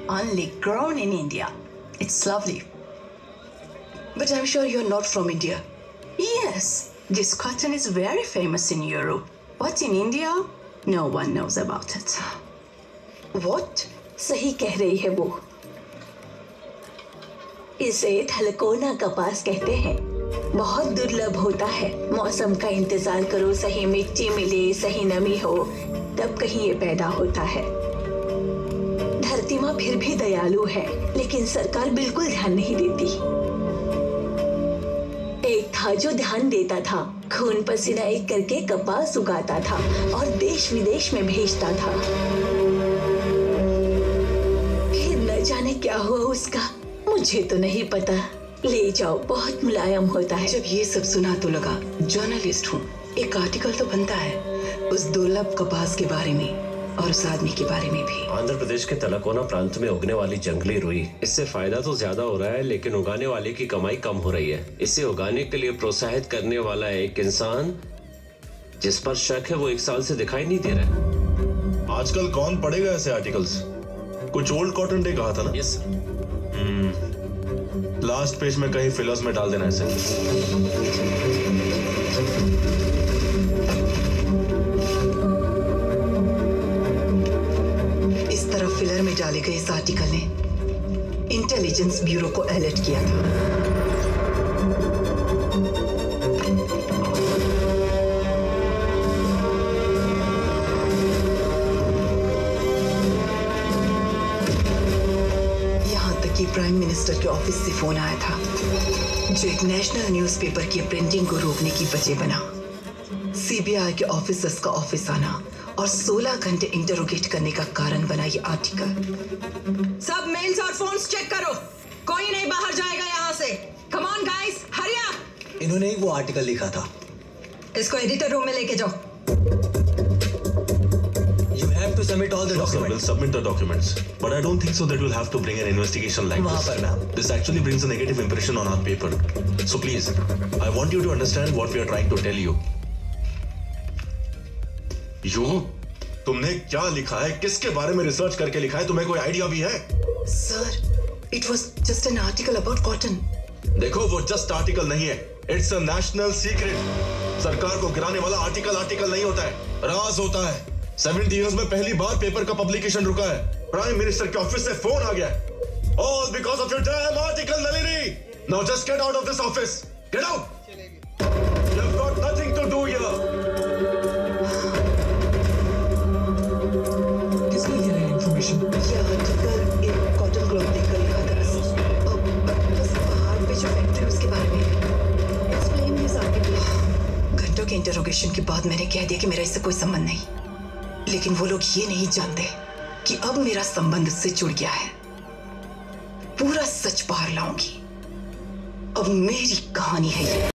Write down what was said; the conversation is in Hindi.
only grown in India. It's lovely. But I'm sure you're not from India. Yes, this cotton is very famous in Europe. But in India, no one knows about it. What? सही कह रही है वो। इसे थलकोना कपास कहते हैं। बहुत दुर्लभ होता है। मौसम का इंतजार करो, सही मिट्टी मिले, सही नमी हो, तब कहीं ये पैदा होता है। धरती माँ फिर भी दयालु है, लेकिन सरकार बिल्कुल ध्यान नहीं देती। एक था जो ध्यान देता था, खून पसीना एक करके कपास उगाता था और देश विदेश में भेजता था। फिर न जाने क्या हुआ उसका, मुझे तो नहीं पता। ले जाओ, बहुत मुलायम होता है। जब ये सब सुना तो लगा जर्नलिस्ट हूँ, एक आर्टिकल तो बनता है उस दुर्लभ कपास के बारे में और उस आदमी के बारे में भी। आंध्र प्रदेश के तलकोना प्रांत में उगने वाली जंगली रुई, इससे फायदा तो ज्यादा हो रहा है, लेकिन उगाने वाले की कमाई कम हो रही है। इसे उगाने के लिए प्रोत्साहित करने वाला एक इंसान जिस पर शक है वो 1 साल से दिखाई नहीं दे रहा है। आजकल कौन पढ़ेगा ऐसे आर्टिकल्स? कुछ ओल्ड कॉटन डे कहा था ना? Yes sir. लास्ट पेज में कहीं फिलर्स में डाल देना इसे। इस तरह फिलर में डाले गए इस आर्टिकल ने इंटेलिजेंस ब्यूरो को अलर्ट किया था। कि प्राइम मिनिस्टर के ऑफिस से फोन आया था, जो एक नेशनल न्यूज़पेपर की प्रिंटिंग को रोकने की वजह बना। सीबीआई के ऑफिसर्स का ऑफिस आना और 16 घंटे इंटरोगेट करने का कारण बना ये आर्टिकल। सब मेल्स और फोन्स चेक करो, कोई नहीं बाहर जाएगा यहाँ से। Come on guys, hurry up. इन्होंने ही वो आर्टिकल लिखा था। इसको एडिटर रूम में लेके जाओ। To submit all the documents. We'll submit the documents, but I don't think so that we'll have to bring an investigation like this. This actually brings a negative impression on our paper. So please, I want you to understand what we are trying to tell you. तुमने क्या लिखा है? किसके बारे में रिसर्च करके लिखा है? तुम्हें कोई आइडिया भी है? Sir, it was just an article about cotton. देखो, वो just article नहीं है. It's a national secret. सरकार को गिराने वाला आर्टिकल नहीं होता है, राज होता है। 70 years में पहली बार पेपर का पब्लिकेशन रुका है। प्राइम मिनिस्टर के ऑफिस से फोन आ गया। All because of your damn article, Nalini. Now just get out of this office. Get out. You have got nothing to do here. किसने दिया है इंफॉर्मेशन? ये आर्टिकल एक कॉटन क्लॉथ देखकर लिखा था। बस पहाड़ पे जो फैक्ट्री उसके बारे में है। Explain this article. घंटों के इंटरोगेशन के बाद मैंने कह दिया कि मेरा इससे कोई संबंध नहीं, लेकिन वो लोग ये नहीं जानते कि अब मेरा संबंध उससे जुड़ गया है। पूरा सच बाहर लाऊंगी। अब मेरी कहानी है ये।